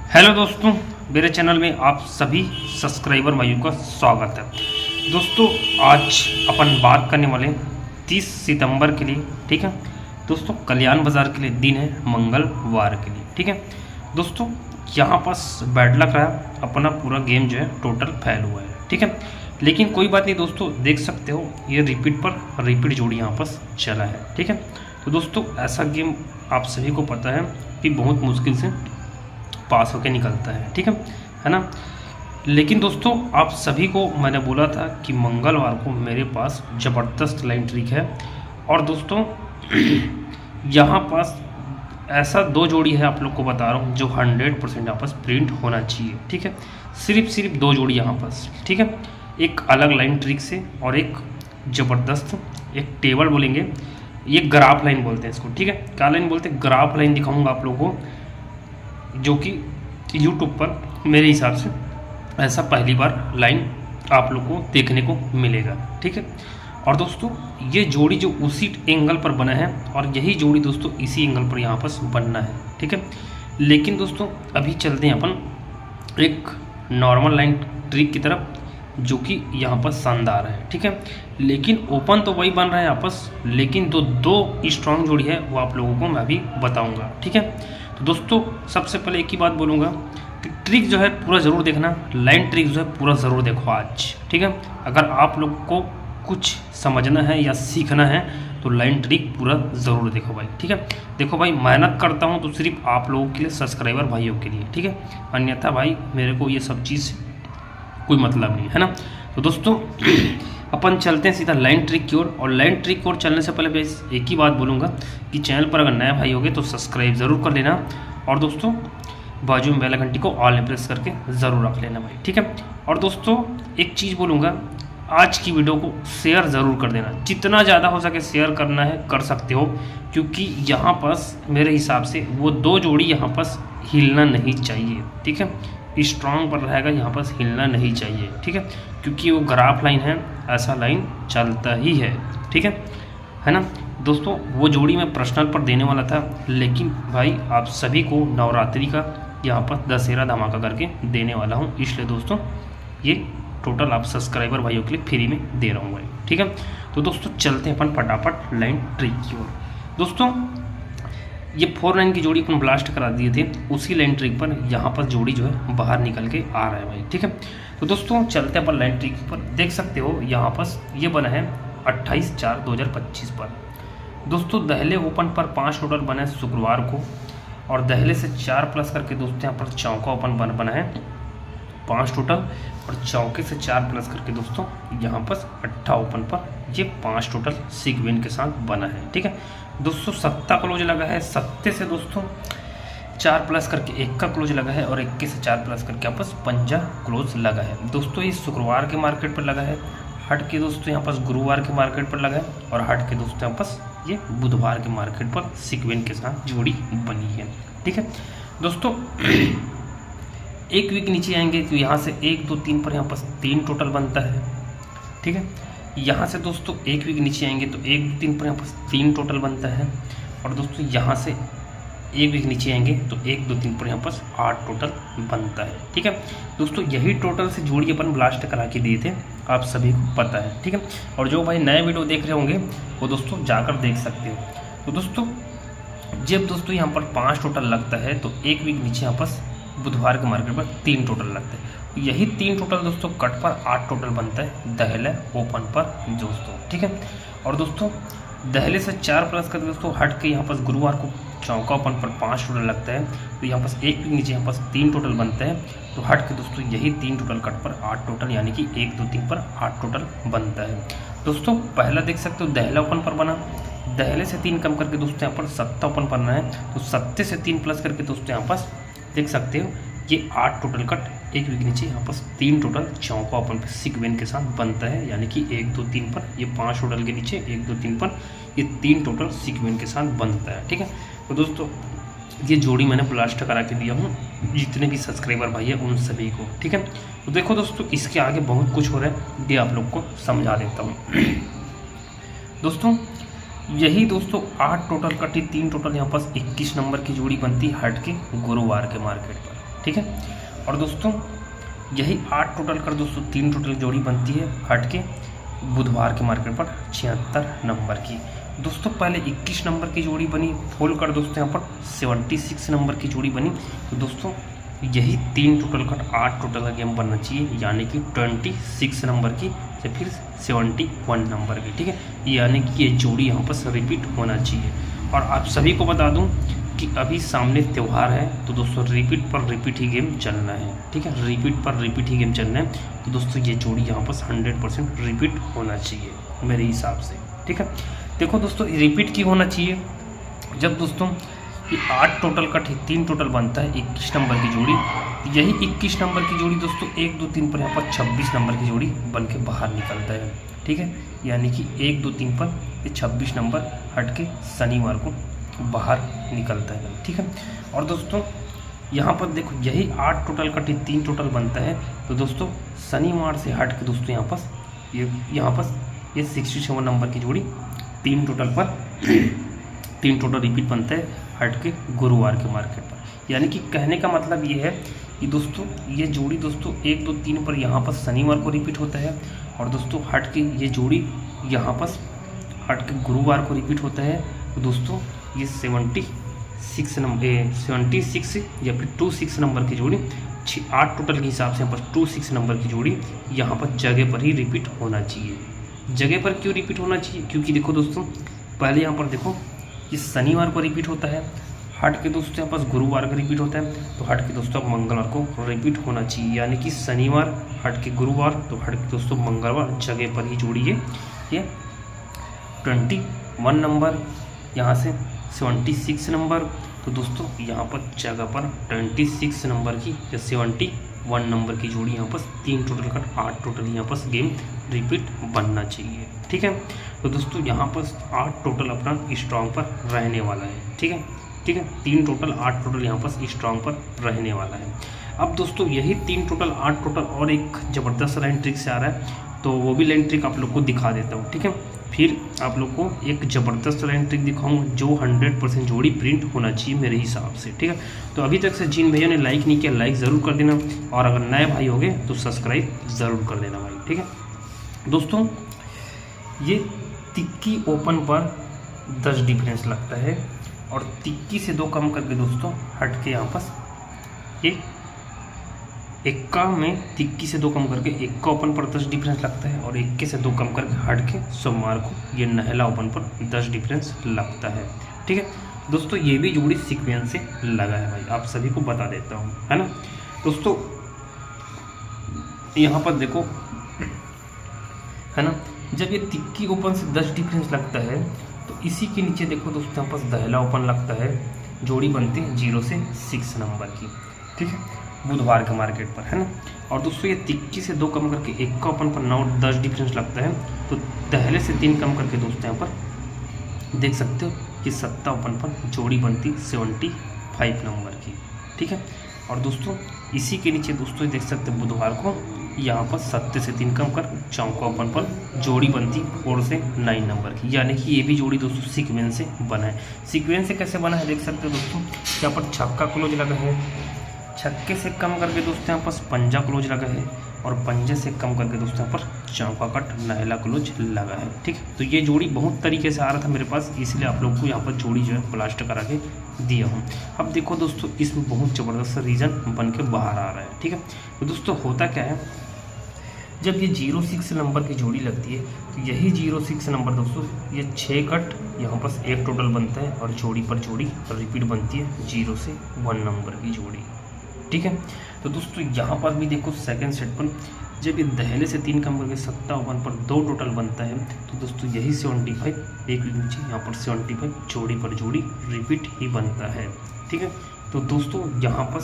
Hello दोस्तों, मेरे channel में आप सभी सब्सक्राइबर भाइयों का स्वागत है। दोस्तों आज अपन बात करने वाले 30 सितंबर के लिए, ठीक है दोस्तों, कल्याण बाज़ार के लिए दिन है मंगलवार के लिए, ठीक है दोस्तों। यहाँ पास बैड लक रहा, अपना पूरा गेम जो है टोटल फेल हुआ है, ठीक है। लेकिन कोई बात नहीं दोस्तों, देख सकते हो ये रिपीट जोड़ी यहाँ पास चला है, ठीक है। तो दोस्तों ऐसा गेम आप सभी को पता है कि बहुत मुश्किल से पास होके निकलता है, ठीक है ना। लेकिन दोस्तों आप सभी को मैंने बोला था कि मंगलवार को मेरे पास ज़बरदस्त लाइन ट्रिक है। और दोस्तों यहाँ पास ऐसा दो जोड़ी है, आप लोग को बता रहा हूँ, जो 100% यहाँ पास प्रिंट होना चाहिए, ठीक है। सिर्फ दो जोड़ी यहाँ पास, ठीक है। एक अलग लाइन ट्रिक से और एक ज़बरदस्त एक टेबल बोलेंगे, ये ग्राफ लाइन बोलते हैं इसको, ठीक है। क्या लाइन बोलते हैं? ग्राफ लाइन दिखाऊंगा आप लोगों को, जो कि YouTube पर मेरे हिसाब से ऐसा पहली बार लाइन आप लोग को देखने को मिलेगा, ठीक है। और दोस्तों ये जोड़ी जो उसी एंगल पर बना है और यही जोड़ी दोस्तों इसी एंगल पर यहाँ पर बनना है, ठीक है। लेकिन दोस्तों अभी चलते हैं अपन एक नॉर्मल लाइन ट्रिक की तरफ, जो कि यहाँ पर शानदार है, ठीक है। लेकिन ओपन तो वही बन रहा है आपस, लेकिन दो स्ट्रॉन्ग जोड़ी है वो आप लोगों को मैं अभी बताऊँगा, ठीक है। तो दोस्तों सबसे पहले एक ही बात बोलूँगा कि ट्रिक जो है पूरा ज़रूर देखना, लाइन ट्रिक जो है पूरा ज़रूर देखो आज, ठीक है। अगर आप लोग को कुछ समझना है या सीखना है तो लाइन ट्रिक पूरा ज़रूर देखो भाई, ठीक है। देखो भाई, मेहनत करता हूँ तो सिर्फ आप लोगों के लिए, सब्सक्राइबर भाइयों के लिए, ठीक है। अन्यथा भाई मेरे को ये सब चीज़ कोई मतलब नहीं है ना। तो दोस्तों अपन चलते हैं सीधा लाइन ट्रिक की ओर। और लाइन ट्रिक की ओर चलने से पहले भाई एक ही बात बोलूँगा कि चैनल पर अगर नए भाई होगे तो सब्सक्राइब ज़रूर कर लेना, और दोस्तों बाजू में बेल घंटी को ऑल में प्रेस करके ज़रूर रख लेना भाई, ठीक है। और दोस्तों एक चीज़ बोलूँगा, आज की वीडियो को शेयर ज़रूर कर देना, जितना ज़्यादा हो सके शेयर करना है कर सकते हो, क्योंकि यहाँ पास मेरे हिसाब से वो दो जोड़ी यहाँ पास हिलना नहीं चाहिए, ठीक है। स्ट्रॉन्ग पर रहेगा, यहाँ पास हिलना नहीं चाहिए, ठीक है, क्योंकि वो ग्राफ लाइन है, ऐसा लाइन चलता ही है, ठीक है ना दोस्तों। वो जोड़ी मैं पर्सनल पर देने वाला था, लेकिन भाई आप सभी को नवरात्रि का यहाँ पर दशहरा धमाका करके देने वाला हूँ, इसलिए दोस्तों ये टोटल आप सब्सक्राइबर भाइयों के लिए फ्री में दे रहा हूँ भाई, ठीक है। तो दोस्तों चलते हैं अपन फटाफट लाइन ट्रिक की ओर। दोस्तों ये 4-9 की जोड़ी अपन ब्लास्ट करा दिए थे, उसी लाइन ट्रिक पर यहाँ पर जोड़ी जो है बाहर निकल के आ रहा है भाई, ठीक है। तो दोस्तों चलते हैं अपन लाइन ट्रिक पर। देख सकते हो यहाँ पर ये बना है 28/4/2025 पर। दोस्तों दहले ओपन पर 5 टोटल बना है शुक्रवार को, और दहले से 4 प्लस करके दोस्तों यहाँ पर चौका ओपन बना है 5 टोटल, और चौके से 4 प्लस करके दोस्तों यहाँ पर 8 ओपन पर ये 5 टोटल सीक्वेंस के साथ बना है, ठीक है दोस्तों। 7 क्लोज लगा है, 7 से दोस्तों 4 प्लस करके 1 का क्लोज लगा है, और 21 से 4 प्लस करके आपस 5 क्लोज लगा है दोस्तों। ये शुक्रवार के मार्केट पर लगा है, हट के दोस्तों यहाँ पास गुरुवार के मार्केट पर लगा है, और हट के दोस्तों यहाँ पास ये बुधवार के मार्केट पर सीक्वेंस के साथ जोड़ी बनी है, ठीक है दोस्तों। एक वीक नीचे आएंगे तो यहाँ से 1 2 3 पर यहाँ पास 3 टोटल बनता है, ठीक है। यहाँ से दोस्तों एक वीक नीचे आएंगे तो 1 2 3 पर यहाँ पास 3 टोटल बनता है, और दोस्तों यहाँ से एक वीक नीचे आएंगे तो 1 2 3 पर यहाँ पास 8 टोटल बनता है, ठीक है दोस्तों। यही टोटल से जोड़ी अपन ब्लास्ट करा के दिए थे, आप सभी को पता है, ठीक है। और जो भाई नए वीडियो देख रहे होंगे वो दोस्तों जाकर देख सकते हो। तो दोस्तों जब दोस्तों यहाँ पर 5 टोटल लगता है तो एक वीक नीचे यहाँ पास बुधवार के मार्केट पर 3 टोटल लगते हैं, यही 3 टोटल दोस्तों कट पर 8 टोटल बनता है दहले ओपन पर दोस्तों, ठीक है। और दोस्तों दहले से 4 प्लस करके दोस्तों हट के यहाँ पास गुरुवार को चौका ओपन पर 5 टोटल लगता है, तो यहाँ पास एक वीक नीचे यहाँ पास 3 टोटल बनता है, तो हट के दोस्तों यही 3 टोटल कट पर 8 टोटल, यानी कि 1 2 3 पर 8 टोटल बनता है दोस्तों। पहला देख सकते हो दहला ओपन पर बना, दहले से 3 कम करके दोस्तों यहाँ पर 7 ओपन बनना है, तो 7 से 3 प्लस करके दोस्तों यहाँ पास देख सकते हो ये 8 टोटल कट, एक वीक नीचे यहाँ पास 3 टोटल चौका ओपन पे सीक्वेंस के साथ बनता है, यानी कि 1 2 3 पर ये 5 टोटल के नीचे 1 2 3 पर ये 3 टोटल सीक्वेंस के साथ बनता है, ठीक है। तो दोस्तों ये जोड़ी मैंने ब्लास्ट करा के दिया हूँ जितने भी सब्सक्राइबर भाई है उन सभी को, ठीक है। तो देखो दोस्तों इसके आगे बहुत कुछ हो रहा है, ये आप लोग को समझा देता हूँ दोस्तों। यही दोस्तों 8 टोटल कटी 3 टोटल यहाँ पास 21 नंबर की जोड़ी बनती हट के गुरुवार के मार्केट पर, ठीक है। और दोस्तों यही 8 टोटल कर दोस्तों 3 टोटल जोड़ी बनती है हट के बुधवार के मार्केट पर 76 नंबर की। दोस्तों पहले 21 नंबर की जोड़ी बनी, फोल कर दोस्तों यहाँ पर 76 नंबर की जोड़ी बनी। तो दोस्तों यही 3 टोटल कट 8 टोटल का गेम बनना चाहिए, यानी कि 26 नंबर की या फिर 71 नंबर की, ठीक है। यानी कि ये जोड़ी यहाँ पर रिपीट होना चाहिए। और आप सभी को बता दूं कि अभी सामने त्यौहार है, तो दोस्तों रिपीट पर रिपीट ही गेम चलना है, ठीक है। रिपीट पर रिपीट ही गेम चलना है। तो दोस्तों ये जोड़ी यहाँ पर 100% रिपीट होना चाहिए मेरे हिसाब से, ठीक है। देखो दोस्तों रिपीट क्यों होना चाहिए, जब दोस्तों ये 8 टोटल का 3 टोटल बनता है 21 नंबर की जोड़ी, यही 21 नंबर की जोड़ी दोस्तों 1 2 3 पर यहाँ पर 26 नंबर की जोड़ी बन के बाहर निकलता है, ठीक है। यानी कि 1 2 3 पर ये 26 नंबर हट के शनिवार को बाहर निकलता है, ठीक है। और दोस्तों यहाँ पर देखो यही 8 टोटल का 3 टोटल बनता है, तो दोस्तों शनिवार से हट के दोस्तों यहाँ पर ये 67 नंबर की जोड़ी 3 टोटल पर 3 टोटल रिपीट बनता है हट के गुरुवार के मार्केट पर। यानी कि कहने का मतलब ये है कि दोस्तों ये जोड़ी दोस्तों 1 2 3 पर यहाँ पर शनिवार को रिपीट होता है, और दोस्तों हट के ये जोड़ी यहाँ पर हट के गुरुवार को रिपीट होता है। तो दोस्तों ये 76 या फिर 26 नंबर की जोड़ी 8 टोटल के हिसाब से यहाँ पर 26 नंबर की जोड़ी यहाँ पर जगह पर ही रिपीट होना चाहिए। जगह पर क्यों रिपीट होना चाहिए, क्योंकि देखो दोस्तों पहले यहाँ पर देखो ये शनिवार को रिपीट होता है, हट के दोस्तों यहाँ पास गुरुवार का रिपीट होता है, तो हट के दोस्तों मंगलवार को रिपीट होना चाहिए। यानी कि शनिवार हट के गुरुवार, तो हट के दोस्तों मंगलवार जगह पर ही जोड़ी है ये 21 नंबर, यहाँ से 76 नंबर, तो दोस्तों यहाँ पर जगह पर 26 नंबर की या 71 नंबर की जोड़ी यहाँ पर 3 टोटल का 8 टोटल यहाँ पर गेम रिपीट बनना चाहिए, ठीक है। तो दोस्तों यहाँ पर 8 टोटल अपना स्ट्रॉन्ग पर रहने वाला है, ठीक है, ठीक है। 3 टोटल 8 टोटल यहाँ पर स्ट्रॉन्ग पर रहने वाला है। अब दोस्तों यही 3 टोटल 8 टोटल और एक ज़बरदस्त लाइन ट्रिक से आ रहा है, तो वो भी लाइन ट्रिक आप लोग को दिखा देता हूँ, ठीक है। फिर आप लोग को एक ज़बरदस्त लाइन ट्रिक दिखाऊंगा जो 100% जोड़ी प्रिंट होना चाहिए मेरे हिसाब से, ठीक है। तो अभी तक से जिन भैया ने लाइक नहीं किया लाइक ज़रूर कर देना, और अगर नए भाई हो गए तो सब्सक्राइब ज़रूर कर देना भाई, ठीक है। दोस्तों ये तिक्की ओपन पर 10 डिफरेंस लगता है, और तिक्की से 2 कम करके दोस्तों हट के यहाँ पर ये एक्का में तिक्की से 2 कम करके एक्का ओपन पर 10 डिफरेंस लगता है, और एक्के से 2 कम करके हट के सोमवार को ये नहला ओपन पर 10 डिफरेंस लगता है, ठीक है। दोस्तों ये भी जोड़ी सीक्वेंस से लगा है भाई, आप सभी को बता देता हूँ, है ना। दोस्तों यहाँ पर देखो, है ना, जब ये तिक्की ओपन से 10 डिफरेंस लगता है तो इसी के नीचे देखो दोस्तों यहाँ पर दहला ओपन लगता है, जोड़ी बनती है 0 से 6 नंबर की, ठीक है, बुधवार के मार्केट पर, है ना। और दोस्तों ये तिक्की से 2 कम करके एक्का ओपन पर 9-10 डिफरेंस लगता है, तो दहले से 3 कम करके दोस्तों यहाँ पर देख सकते हो कि सत्ता ओपन पर जोड़ी बनती 75 नंबर की, ठीक है। और दोस्तों इसी के नीचे दोस्तों देख सकते हो बुधवार को यहाँ पर 7 से 3 कम कर चौका ओपन पर जोड़ी बनती 4 से 9 नंबर की। यानी कि ये भी जोड़ी दोस्तों सीक्वेंस से बना है। सीक्वेंस से कैसे बना है देख सकते हो दोस्तों, यहाँ पर छक्का क्लोज लगा है, छक्के से कम करके दोस्तों यहाँ पर पंजा क्लोज लगा है, और पंजे से कम करके दोस्तों यहाँ पर चौका कट नहला क्लोज लगा है, ठीक है। तो ये जोड़ी बहुत तरीके से आ रहा था मेरे पास, इसलिए आप लोग को यहाँ पर जोड़ी जो है ब्लास्ट करा के दिया हूँ। अब देखो दोस्तों इसमें बहुत ज़बरदस्त रीज़न बन के बाहर आ रहा है, ठीक है। तो दोस्तों होता क्या है, जब ये 06 नंबर की जोड़ी लगती है तो यही 06 नंबर दोस्तों ये 6 कट यहाँ पर 1 टोटल बनता है, और जोड़ी पर जोड़ी रिपीट बनती है 0 से 1 नंबर की जोड़ी, ठीक है। तो दोस्तों यहाँ पर भी देखो सेकंड सेट पर जब ये दहले से 3 कम करके सत्ता ओपन पर 2 टोटल बनता है, तो दोस्तों यही 75 एक नीचे यहाँ पर 75 जोड़ी पर जोड़ी रिपीट ही बनता है, ठीक है। तो दोस्तों यहाँ पर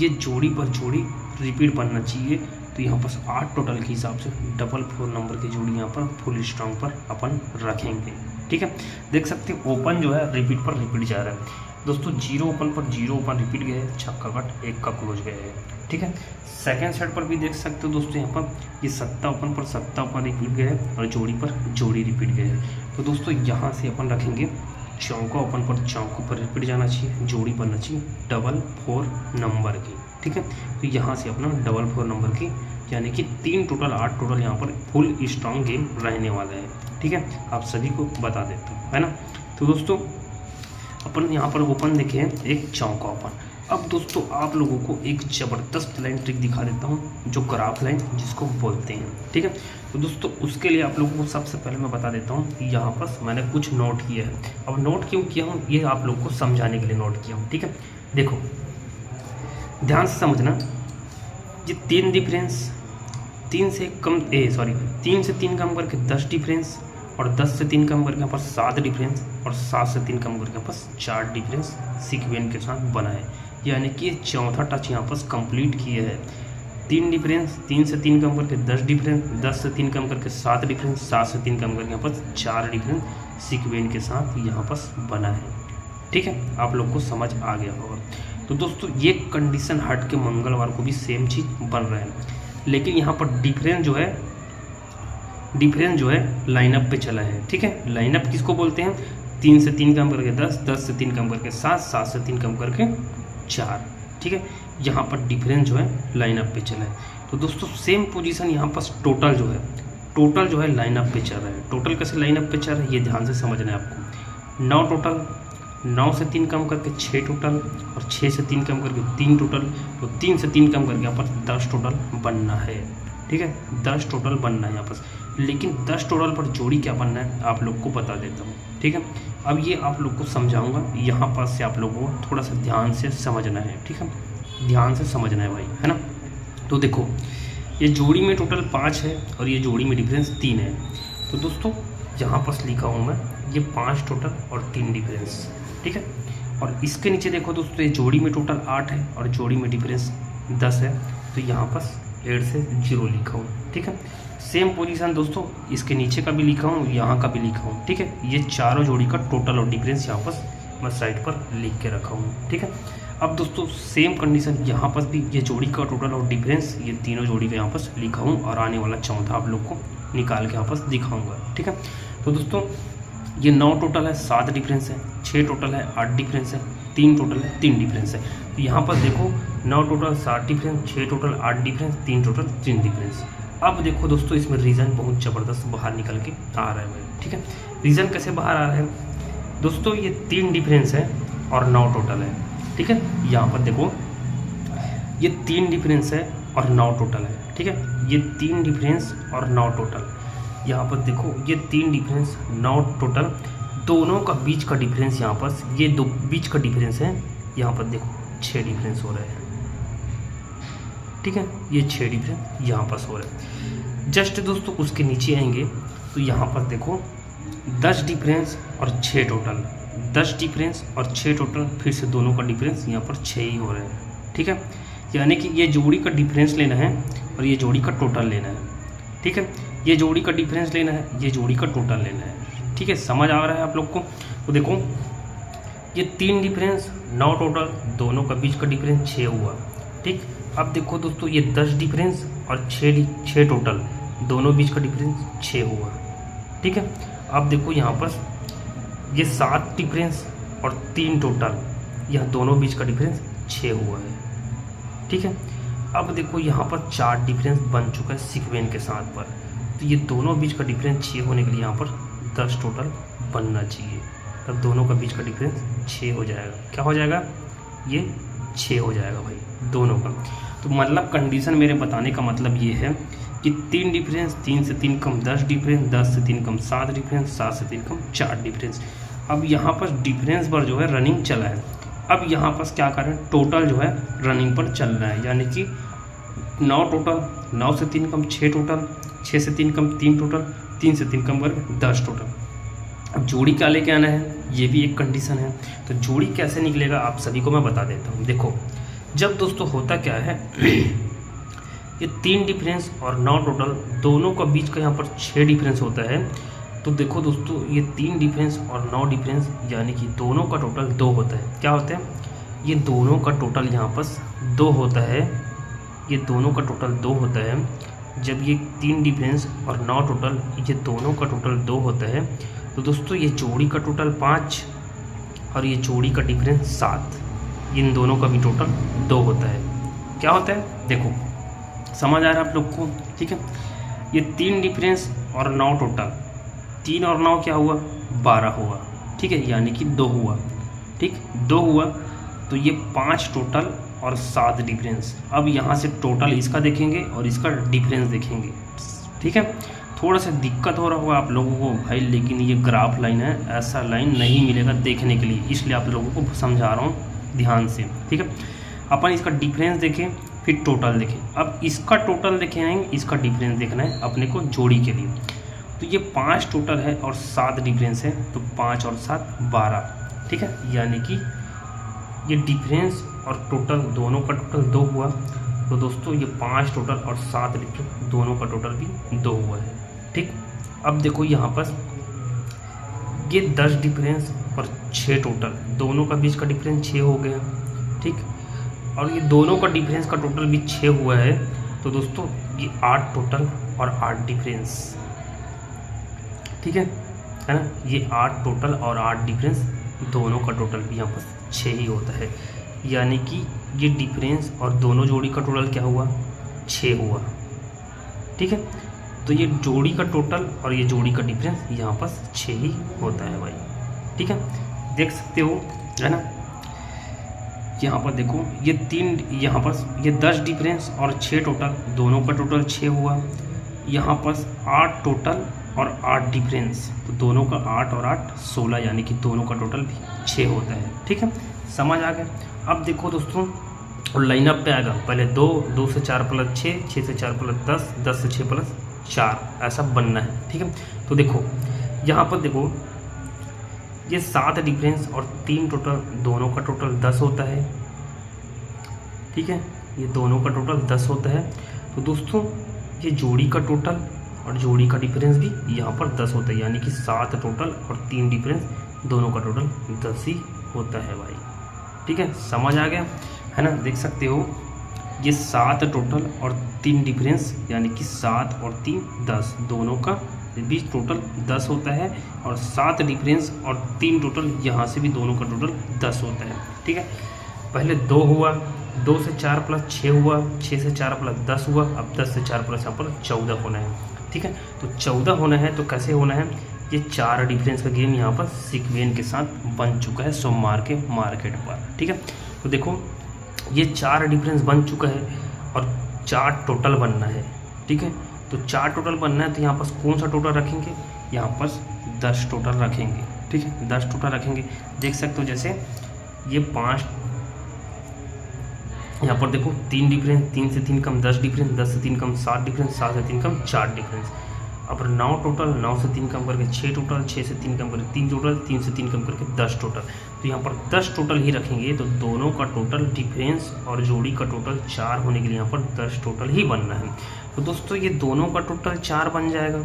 ये जोड़ी पर जोड़ी रिपीट बनना चाहिए, तो यहाँ पर 8 टोटल के हिसाब से डबल 4 नंबर की जोड़ी यहाँ पर फुल स्ट्रॉन्ग पर अपन रखेंगे, ठीक है। देख सकते हैं ओपन जो है रिपीट पर रिपीट जा रहा है दोस्तों, 0 ओपन पर 0 ओपन रिपीट गए हैं, छक्का कट 1 का क्लोज गए हैं, ठीक है। सेकंड सेट पर भी देख सकते हो दोस्तों यहाँ पर ये 7 ओपन पर 7 ओपन रिपीट गए हैं, और जोड़ी पर जोड़ी रिपीट गए हैं। तो दोस्तों यहाँ से अपन रखेंगे चौका ओपन पर चौकों पर रिपीट जाना चाहिए, जोड़ी बनना चाहिए 4 नंबर की, ठीक है। तो यहाँ से अपना 4 नंबर की यानी कि 3 टोटल 8 टोटल यहाँ पर फुल स्ट्रॉन्ग गेम रहने वाला है, ठीक है। आप सभी को बता देता हूँ, है ना। तो दोस्तों अपन यहाँ पर ओपन देखे हैं एक चौका ओपन। अब दोस्तों आप लोगों को एक ज़बरदस्त लाइन ट्रिक दिखा देता हूँ, जो ग्राफ लाइन जिसको बोलते हैं, ठीक है। तो दोस्तों उसके लिए आप लोगों को सबसे पहले मैं बता देता हूँ, यहाँ पर मैंने कुछ नोट किया है। अब नोट क्यों किया हूँ, ये आप लोगों को समझाने के लिए नोट किया हूँ, ठीक है। देखो ध्यान से समझना, ये 3 डिफरेंस 3 से 3 कम करके 10 डिफरेंस, और 10 से 3 कम करके यहाँ पर 7 डिफरेंस, और 7 से 3 कम करके यहाँ पर 4 डिफरेंस सीक्वेंस के साथ बना है। यानी कि चौथा टच यहाँ पर कंप्लीट किया है। 3 डिफरेंस, 3 से 3 कम करके 10 डिफरेंस, 10 से 3 कम करके 7 डिफरेंस, 7 से 3 कम करके यहाँ पर 4 डिफरेंस सीक्वेंस के साथ यहाँ पर बना है, ठीक है। आप लोग को समझ आ गया होगा। तो दोस्तों ये कंडीशन हट के मंगलवार को भी सेम चीज़ बन रहा है, लेकिन यहाँ पर डिफरेंस जो है लाइनअप पे चला है, ठीक है। लाइनअप किसको बोलते हैं, 3 से 3 कम करके 10, 10 से 3 कम करके 7, 7 से 3 कम करके 4, ठीक है। यहाँ पर डिफरेंस जो है लाइनअप पे चला है। तो दोस्तों सेम पोजीशन यहाँ पर टोटल जो है लाइनअप पे चल रहा है। टोटल कैसे लाइनअप पे चल रहा है ये ध्यान से समझना है आपको। 9 टोटल, 9 से 3 कम करके 6 टोटल, और 6 से 3 कम करके 3 टोटल, तो 3 से 3 कम करके यहाँ पर 10 टोटल बनना है, ठीक है। 10 टोटल बनना है यहाँ पर, लेकिन 10 टोटल पर जोड़ी क्या बनना है आप लोग को बता देता हूँ, ठीक है। अब ये आप लोग को समझाऊंगा, यहाँ पर से आप लोगों को थोड़ा सा ध्यान से समझना है, ठीक है। ध्यान से समझना है भाई, है ना। तो देखो ये जोड़ी में टोटल 5 है और ये जोड़ी में डिफरेंस 3 है। तो दोस्तों यहाँ पर लिखा हूँ मैं ये 5 टोटल और 3 डिफरेंस, ठीक है। और इसके नीचे देखो दोस्तों ये जोड़ी में टोटल 8 है और जोड़ी में डिफरेंस 10 है। तो यहाँ पर 8 से 0 लिखा हूँ, ठीक है। सेम पोजीशन दोस्तों इसके नीचे का भी लिखा हूँ, यहाँ का भी लिखा हूँ, ठीक है। ये चारों जोड़ी का टोटल और डिफरेंस यहाँ पर मैं साइड पर लिख के रखा हूँ, ठीक है। अब दोस्तों सेम कंडीशन यहाँ पर भी, ये जोड़ी का टोटल और डिफरेंस ये तीनों जोड़ी का यहाँ पर लिखा हूँ, और आने वाला चौथा आप लोग को निकाल के यहाँ पर दिखाऊँगा, ठीक है। तो दोस्तों ये 9 टोटल है, 7 डिफरेंस है, 6 टोटल है, 8 डिफरेंस है, 3 टोटल है, 3 डिफरेंस है। तो यहाँ पर देखो 9 total, 7 difference, 6 total, 8 difference, 3 total, 3 difference. अब देखो दोस्तों इसमें रीज़न बहुत ज़बरदस्त बाहर निकल के आ रहा है भाई, ठीक है। रीज़न कैसे बाहर आ रहा है दोस्तों, ये 3 डिफरेंस है और 9 टोटल है, ठीक है। यहाँ पर देखो ये 3 डिफरेंस है और 9 टोटल है, ठीक है। ये 3 डिफरेंस और 9 टोटल, यहाँ पर देखो ये 3 डिफरेंस 9 टोटल, दोनों का बीच का डिफरेंस यहाँ पर ये दो बीच का डिफरेंस है, यहाँ पर देखो 6 डिफरेंस हो रहे हैं, ठीक है। ये 6 डिफरेंस यहाँ पर हो रहे हैं। जस्ट दोस्तों उसके नीचे आएंगे तो यहाँ पर देखो 10 डिफरेंस और 6 टोटल, 10 डिफरेंस और 6 टोटल, फिर से दोनों का डिफरेंस यहाँ पर 6 ही हो रहे हैं, ठीक है। यानी कि ये जोड़ी का डिफरेंस लेना है और ये जोड़ी का टोटल लेना है, ठीक है। ये जोड़ी का डिफरेंस लेना है, ये जोड़ी का टोटल लेना है, ठीक है। समझ आ रहा है आप लोग को। तो देखो ये 3 डिफरेंस 9 टोटल, दोनों का बीच का डिफरेंस 6 हुआ, ठीक। अब देखो दोस्तों ये 10 डिफरेंस और 6 टोटल, दोनों बीच का डिफरेंस 6 हुआ, ठीक है। अब देखो यहाँ पर ये 7 डिफरेंस और 3 टोटल, यह दोनों बीच का डिफरेंस 6 हुआ है, ठीक है। अब देखो यहाँ पर 4 डिफरेंस बन चुका है सीक्वेंस के साथ पर, तो ये दोनों बीच का डिफरेंस 6 होने के लिए यहाँ पर 10 टोटल बनना चाहिए, तब दोनों का बीच का डिफरेंस 6 हो जाएगा। क्या हो जाएगा, ये 6 हो जाएगा भाई दोनों का। तो मतलब कंडीशन मेरे बताने का मतलब ये है कि 3 डिफरेंस, 3 से 3 कम 10 डिफरेंस, 10 से 3 कम 7 डिफरेंस, 7 से 3 कम 4 डिफरेंस। अब यहाँ पर डिफरेंस पर जो है रनिंग चला है, अब यहाँ पर क्या करें, टोटल जो है रनिंग पर चल रहा है, यानी कि 9 टोटल, 9 से 3 कम 6 टोटल, 6 से 3 कम 3 टोटल, 3 से 3 कम करके 10 टोटल। अब जोड़ी क्या लेके आना है, ये भी एक कंडीशन है। तो जोड़ी कैसे निकलेगा आप सभी को मैं बता देता हूँ। देखो जब दोस्तों होता क्या है ये 3 डिफरेंस और 9 टोटल, दोनों का बीच का यहाँ पर 6 डिफरेंस होता है। तो देखो दोस्तों ये 3 डिफरेंस और 9 डिफरेंस यानी कि दोनों का टोटल 2 होता है। क्या होता है, ये दोनों का टोटल यहाँ पर 2 होता है, ये दोनों का टोटल 2 होता है। जब ये 3 डिफरेंस और 9 टोटल, ये दोनों का टोटल 2 होता है, तो दोस्तों ये जोड़ी का टोटल 5 और ये जोड़ी का डिफरेंस 7, इन दोनों का भी टोटल 2 होता है। क्या होता है देखो, समझ आ रहा है आप लोग को? ठीक है, ये 3 डिफरेंस और 9 टोटल, 3 और 9 क्या हुआ, 12 हुआ। ठीक है, यानी कि 2 हुआ। ठीक, 2 हुआ तो ये 5 टोटल और 7 डिफरेंस। अब यहाँ से टोटल इसका देखेंगे और इसका डिफरेंस देखेंगे। ठीक है, थोड़ा सा दिक्कत हो रहा होगा आप लोगों को भाई, लेकिन ये ग्राफ लाइन है, ऐसा लाइन नहीं मिलेगा देखने के लिए, इसलिए आप लोगों को समझा रहा हूँ ध्यान से। ठीक है, अपन इसका डिफरेंस देखें फिर टोटल देखें। अब इसका टोटल देखें नहीं, इसका डिफरेंस देखना है अपने को जोड़ी के लिए। तो ये 5 टोटल है और 7 डिफरेंस है, तो 5 और 7 12। ठीक है, यानी कि ये डिफरेंस और टोटल दोनों का टोटल 2 हुआ। तो दोस्तों ये 5 टोटल और 7 डिफरेंस दोनों का टोटल भी 2 हुआ है। ठीक, अब देखो यहाँ पर ये 10 डिफरेंस और 6 टोटल, दोनों का बीच का डिफरेंस 6 हो गया। ठीक, और ये दोनों का डिफरेंस का टोटल भी 6 हुआ है। तो दोस्तों ये 8 टोटल और 8 डिफरेंस। ठीक है ना, ये 8 टोटल और 8 डिफरेंस, दोनों का टोटल भी यहाँ पर 6 ही होता है। यानी कि ये डिफरेंस और दोनों जोड़ी का टोटल क्या हुआ, 6 हुआ। ठीक है, तो ये जोड़ी का टोटल और ये जोड़ी का डिफरेंस यहाँ पर 6 ही होता है भाई। ठीक है, देख सकते हो है ना। यहाँ पर देखो ये 3, यहाँ पर ये 10 डिफरेंस और 6 टोटल, दोनों का टोटल 6 हुआ। यहाँ पर 8 टोटल और 8 डिफरेंस, तो दोनों का 8 और 8 16, यानी कि दोनों का टोटल भी 6 होता है। ठीक है, समझ आ गया। अब देखो दोस्तों, और लाइनअप पे आएगा पहले 2, 2 से 4 प्लस 6, 6 से 4 प्लस 10, 10 से 6 प्लस 4, ऐसा बनना है। ठीक है, तो देखो यहाँ पर देखो ये 7 डिफरेंस और 3 टोटल, दोनों का टोटल 10 होता है। ठीक है, ये दोनों का टोटल 10 होता है। तो दोस्तों ये जोड़ी का टोटल और जोड़ी का डिफरेंस भी यहाँ पर 10 होता है, यानी कि 7 टोटल और 3 डिफरेंस, दोनों का टोटल 10 ही होता है भाई। ठीक है, समझ आ गया है ना। देख सकते हो ये 7 टोटल और 3 डिफरेंस, यानी कि 7 और 3 10, दोनों का बीच टोटल 10 होता है। और 7 डिफरेंस और 3 टोटल, यहाँ से भी दोनों का टोटल 10 होता है। ठीक है, पहले 2 हुआ, 2 से 4 प्लस 6 हुआ, 6 से 4 प्लस 10 हुआ। अब 10 से 4 प्लस यहाँ पर 14 होना है। ठीक है, तो 14 होना है, तो कैसे होना है, ये 4 डिफरेंस का गेम यहाँ पर सीक्वेंस के साथ बन चुका है सोमवार के मार्केट पर। ठीक है, तो देखो ये 4 डिफरेंस बन चुका है और 4 टोटल बनना है। ठीक है, तो 4 टोटल बनना है, तो यहाँ पर कौन सा टोटल रखेंगे, यहाँ पर 10 टोटल रखेंगे। ठीक है, 10 टोटल रखेंगे। देख सकते हो जैसे ये 5, यहाँ पर देखो 3 डिफरेंस, 3 से 3 कम 10 डिफरेंस, 10 से 3 कम 7 डिफरेंस, 7 से 3 कम 4 डिफरेंस। अब 9 टोटल, 9 से 3 कम करके 6 टोटल, 6 से 3 कम करके 3 टोटल, 3 से 3 कम करके 10 टोटल। तो यहाँ पर 10 टोटल ही रखेंगे, तो दोनों का टोटल डिफरेंस और जोड़ी का टोटल 4 होने के लिए यहाँ पर 10 टोटल ही बनना है। तो दोस्तों ये दोनों का टोटल 4 बन जाएगा,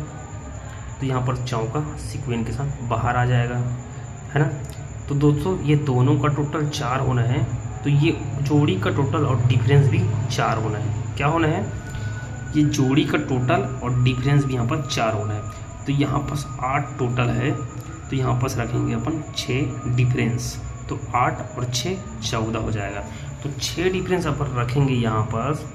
तो यहाँ पर चौका सीक्वेंस के साथ बाहर आ जाएगा, है ना। तो दोस्तों ये दोनों का टोटल 4 होना है, तो ये जोड़ी का टोटल और डिफरेंस भी 4 होना है। क्या होना है, ये जोड़ी का टोटल और डिफरेंस भी यहाँ पर 4 होना है। तो यहाँ पर 8 टोटल है, तो यहाँ पर रखेंगे अपन 6 डिफरेंस, तो 8 और 6 14 हो जाएगा। तो 6 डिफरेंस अपन रखेंगे यहाँ पर।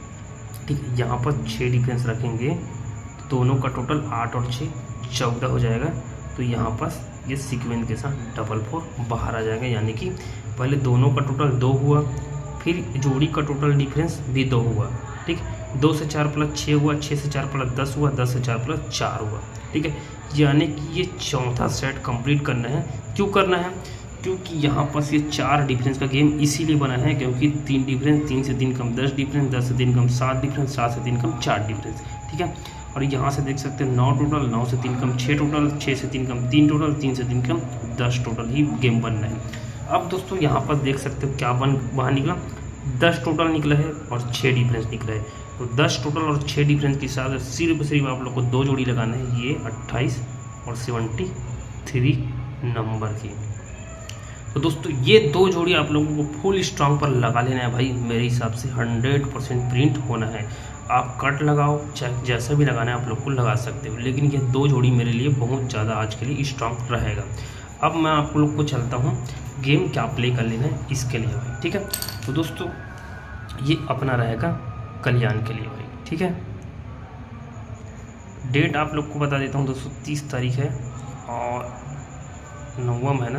ठीक है, यहाँ पर 6 डिफरेंस रखेंगे, तो दोनों का टोटल 8 और 6 14 हो जाएगा। तो यहाँ पर ये सीक्वेंस के साथ 4 बाहर आ जाएगा, यानी कि पहले दोनों का टोटल 2 हुआ, फिर जोड़ी का टोटल डिफरेंस भी 2 हुआ। ठीक, 2 से 4 प्लस 6 हुआ, 6 से 4 प्लस 10 हुआ, 10 से 4 प्लस 4 हुआ। ठीक है, यानी कि ये चौथा सेट कंप्लीट करना है। क्यों करना है, क्योंकि यहाँ पर ये 4 डिफरेंस का गेम इसीलिए बना है क्योंकि 3 डिफरेंस, 3 से 3 कम 10 डिफरेंस, 10 से 3 कम 7 डिफरेंस, 7 से 3 कम 4 डिफरेंस। ठीक है, और यहाँ से देख सकते हैं 9 टोटल, 9 से 3 कम 6 टोटल, 6 से 3 कम 3 टोटल, 3 से 3 कम 10 टोटल ही गेम बनना है। अब दोस्तों यहाँ पर देख सकते हो क्या बाहर निकला, 10 टोटल निकला है और 6 डिफरेंस निकला है। तो 10 टोटल और 6 डिफरेंस के साथ सिर्फ आप लोग को 2 जोड़ी लगाना है, ये 28 और 73 नंबर की। तो दोस्तों ये 2 जोड़ी आप लोगों को फुल स्ट्रांग पर लगा लेना है भाई। मेरे हिसाब से 100% प्रिंट होना है। आप कट लगाओ, चाहे जैसा भी लगाना है आप लोग को लगा सकते हो, लेकिन ये 2 जोड़ी मेरे लिए बहुत ज़्यादा आज के लिए स्ट्रांग रहेगा। अब मैं आप लोग को चलता हूँ गेम क्या प्ले कर लेना है इसके लिए भाई, ठीक है। तो दोस्तों ये अपना रहेगा कल्याण के लिए भाई, ठीक है। डेट आप लोग को बता देता हूँ दोस्तों, 30 तारीख है और 9वां महीना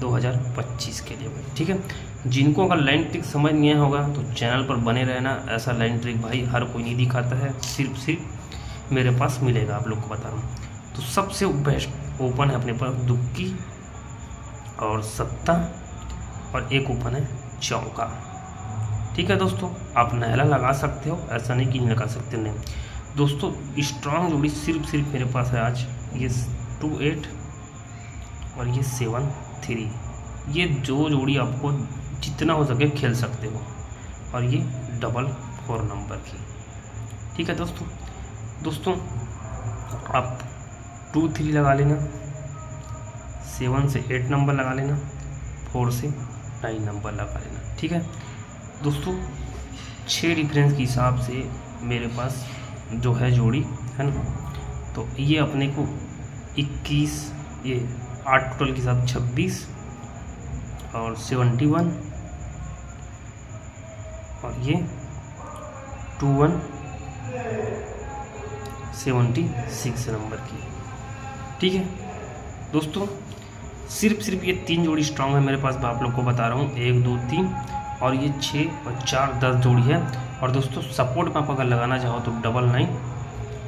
2025 के लिए भाई, ठीक है। जिनको अगर लाइन ट्रिक समझ नहीं आया होगा तो चैनल पर बने रहना। ऐसा लाइन ट्रिक भाई हर कोई नहीं दिखाता है, सिर्फ मेरे पास मिलेगा, आप लोग को बता रहा हूँ। तो सबसे बेस्ट ओपन है अपने पास दुक्की और सत्ता, और एक ओपन है चौका, ठीक है दोस्तों। आप नहला लगा सकते हो, ऐसा नहीं कि नहीं लगा सकते, नहीं दोस्तों। स्ट्रांग जोड़ी सिर्फ मेरे पास है आज, ये 2-8 और ये 7-3, ये जो जोड़ी आपको जितना हो सके खेल सकते हो, और ये 4 नंबर की, ठीक है दोस्तों। आप 2-3 लगा लेना, 7 से 8 नंबर लगा लेना, 4 से 9 नंबर लगा लेना, ठीक है दोस्तों। 6 डिफरेंस के हिसाब से मेरे पास जो है जोड़ी है ना, तो ये अपने को 21, ये 8 टोटल के साथ 26 और 71 और ये 76 नंबर की, ठीक है दोस्तों। सिर्फ ये 3 जोड़ी स्ट्रांग है मेरे पास, आप लोग को बता रहा हूँ, 1 2 3 और ये 6 और 4 10 जोड़ी है। और दोस्तों सपोर्ट में आप अगर लगाना चाहो तो 99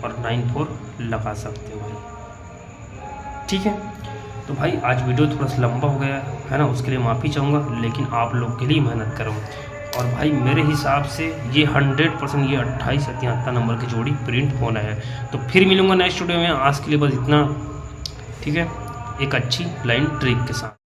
और 94 लगा सकते हो भाई, ठीक है। तो भाई आज वीडियो थोड़ा सा लंबा हो गया है ना, उसके लिए माफ़ी चाहूँगा, लेकिन आप लोग के लिए मेहनत करूँ। और भाई मेरे हिसाब से ये 100% ये 28 या 73 नंबर की जोड़ी प्रिंट होना है। तो फिर मिलूँगा नेक्स्ट वीडियो में, आज के लिए बस इतना, ठीक है, एक अच्छी लाइन ट्रिक के साथ।